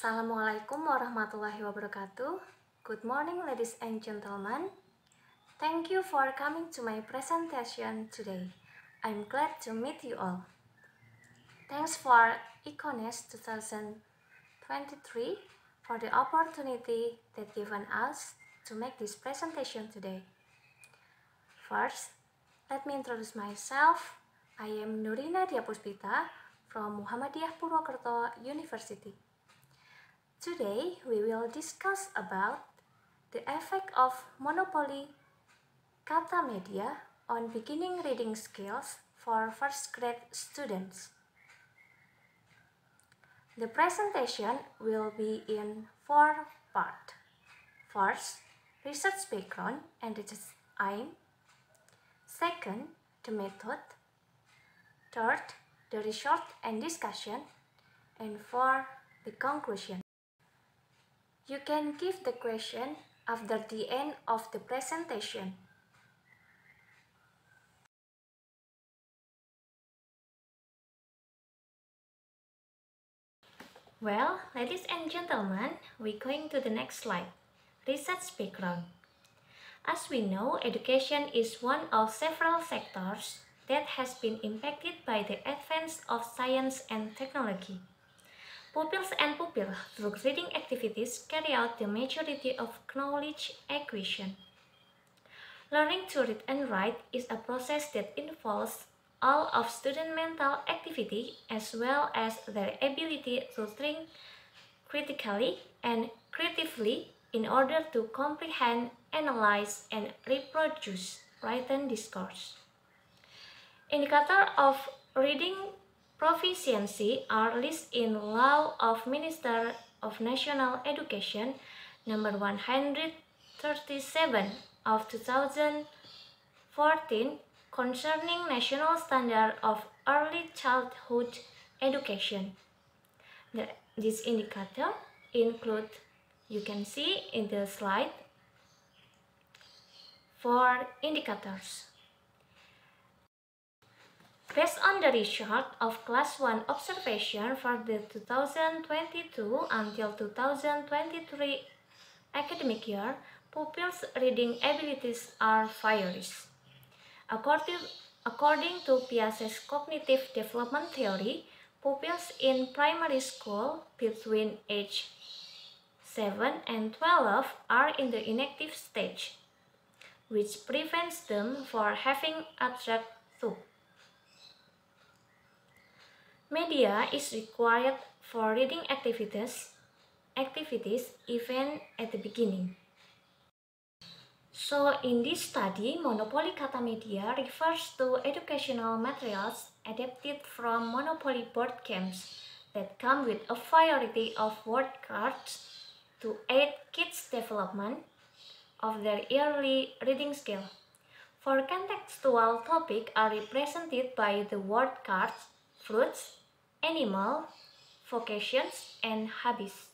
Assalamualaikum warahmatullahi wabarakatuh. Good morning, ladies and gentlemen. Thank you for coming to my presentation today. I'm glad to meet you all. Thanks for Econes 2023 for the opportunity that given us to make this presentation today. First, let me introduce myself. I am Nurina Diapuspita from Muhammadiyah Purwokerto University. Today, we will discuss about the effect of monopoly kata media on beginning reading skills for first grade students. The presentation will be in 4 parts. First, research background and research aim. Second, the method. Third, the result and discussion. And fourth, the conclusion. You can give the question after the end of the presentation. Well, ladies and gentlemen, we're going to the next slide. Research background. As we know, education is one of several sectors that has been impacted by the advance of science and technology. Pupils and pupils through reading activities carry out the majority of knowledge acquisition. Learning to read and write is a process that involves all of student mental activity as well as their ability to think critically and creatively in order to comprehend, analyze, and reproduce written discourse. Indicators of reading proficiency are listed in Law of Minister of National Education number 137 of 2014 concerning National Standard of Early Childhood Education. These indicators include, you can see in the slide, 4 indicators. Based on the result of Class 1 observation for the 2022 until 2023 academic year, pupils' reading abilities are various. According to Piaget's cognitive development theory, pupils in primary school between age 7 and 12 are in the inactive stage, which prevents them from having abstract thought. Media is required for reading activities even at the beginning. So in this study, monopoly kata media refers to educational materials adapted from monopoly board games that come with a variety of word cards to aid kids' development of their early reading skill. For contextual topics are represented by the word cards, fruits, animal, vocations, and hobbies.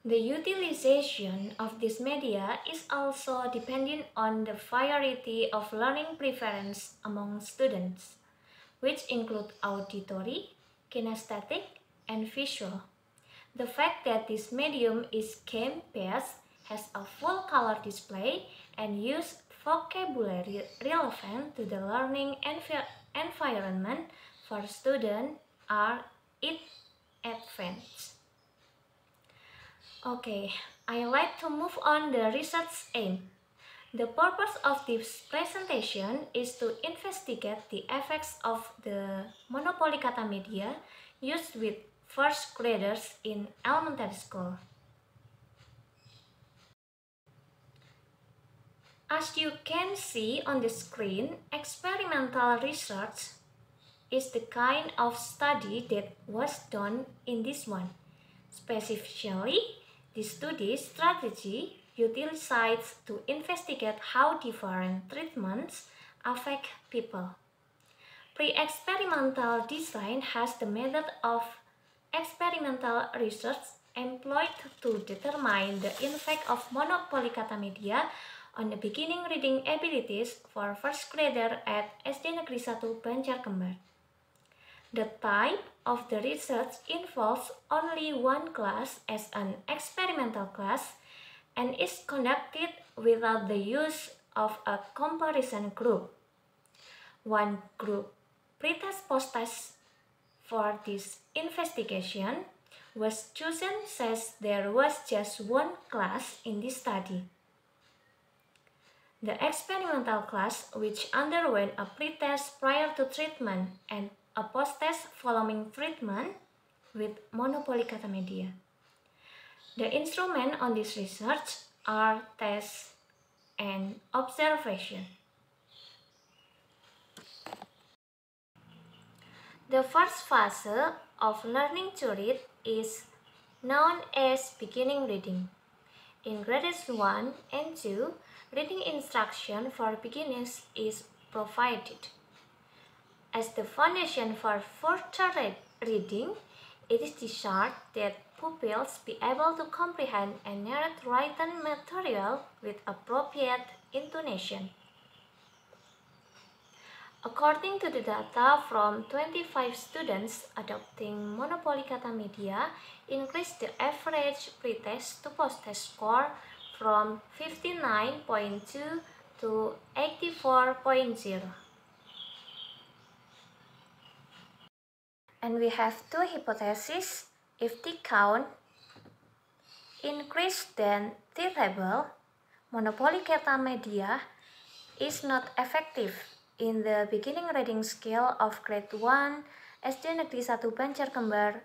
The utilization of this media is also dependent on the variety of learning preference among students, which include auditory, kinesthetic, and visual. The fact that this medium is game-based, has a full color display, and use vocabulary relevant to the learning environment for students are its advantages. Okay, I like to move on the research aim. The purpose of this presentation is to investigate the effects of the monopoly kata media used with first graders in elementary school. As you can see on the screen, experimental research is the kind of study that was done in this one. Specifically, the study strategy utilized to investigate how different treatments affect people. Pre-experimental design has the method of experimental research employed to determine the impact of monopoly kata media on the beginning reading abilities for first grader at SD Negeri 1 Banjarkembar. The type of the research involves only one class as an experimental class and is conducted without the use of a comparison group. One group pretest posttest for this investigation was chosen since there was just one class in this study. The experimental class, which underwent a pretest prior to treatment and a posttest following treatment with monopoly-kata media. The instruments on this research are test and observation. The first phase of learning to read is known as beginning reading. In grades 1 and 2, reading instruction for beginners is provided. As the foundation for further reading, it is desired that pupils be able to comprehend and narrate written material with appropriate intonation. According to the data from 25 students adopting monopoly-kata media, increased the average pretest to posttest score from 59.2 to 84.0. And we have two hypotheses. If T count increased than T table, monopoly-kata media is not effective in the beginning reading skill of grade 1 SD Negeri 1 Banjarkembar,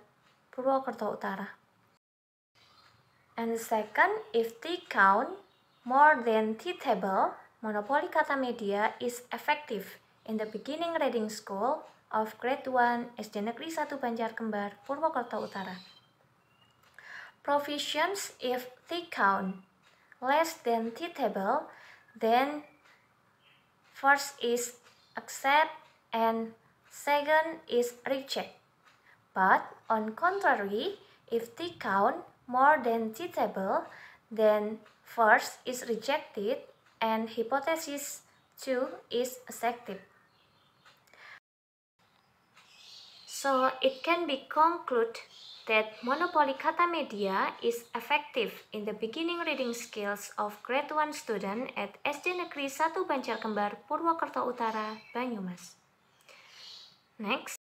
Purwokerto Utara. And second, if T count more than T table, monopoly-kata media is effective in the beginning reading school of grade 1 SD Negeri 1 Banjarkembar, Purwokerto Utara. Provisions if T count less than T table, then first is accept and second is reject. But on contrary, if T count more than T table, then first is rejected and hypothesis 2 is accepted. So it can be concluded that monopoly-kata media is effective in the beginning reading skills of grade 1 student at SD Negeri 1 Banjarkembar, Purwokerto Utara, Banyumas. Next,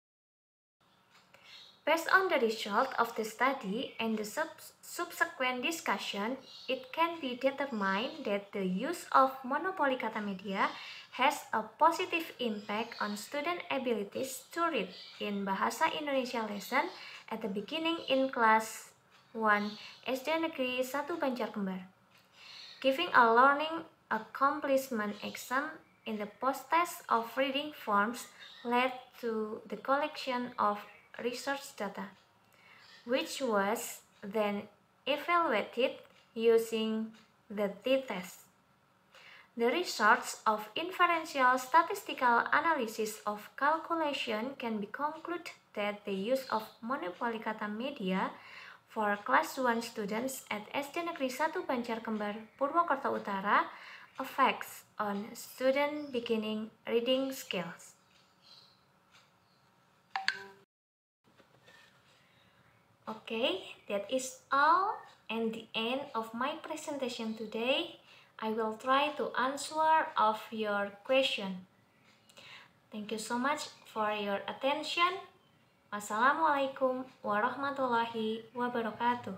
based on the result of the study and the subsequent discussion, it can be determined that the use of monopoly-kata media has a positive impact on student abilities to read in Bahasa Indonesia lesson at the beginning in class 1 SD Negeri 1 Banjarkembar. Giving a learning accomplishment exam in the post-test of reading forms led to the collection of research data, which was then evaluated using the t-test. The results of inferential statistical analysis of calculation can be concluded that the use of monopoly-kata media for class 1 students at SD Negeri 1 Banjarkembar, Purwokerto Utara affects on student beginning reading skills. Okay, that is all and the end of my presentation today. I will try to answer of your question. Thank you so much for your attention. Wassalamualaikum warahmatullahi wabarakatuh.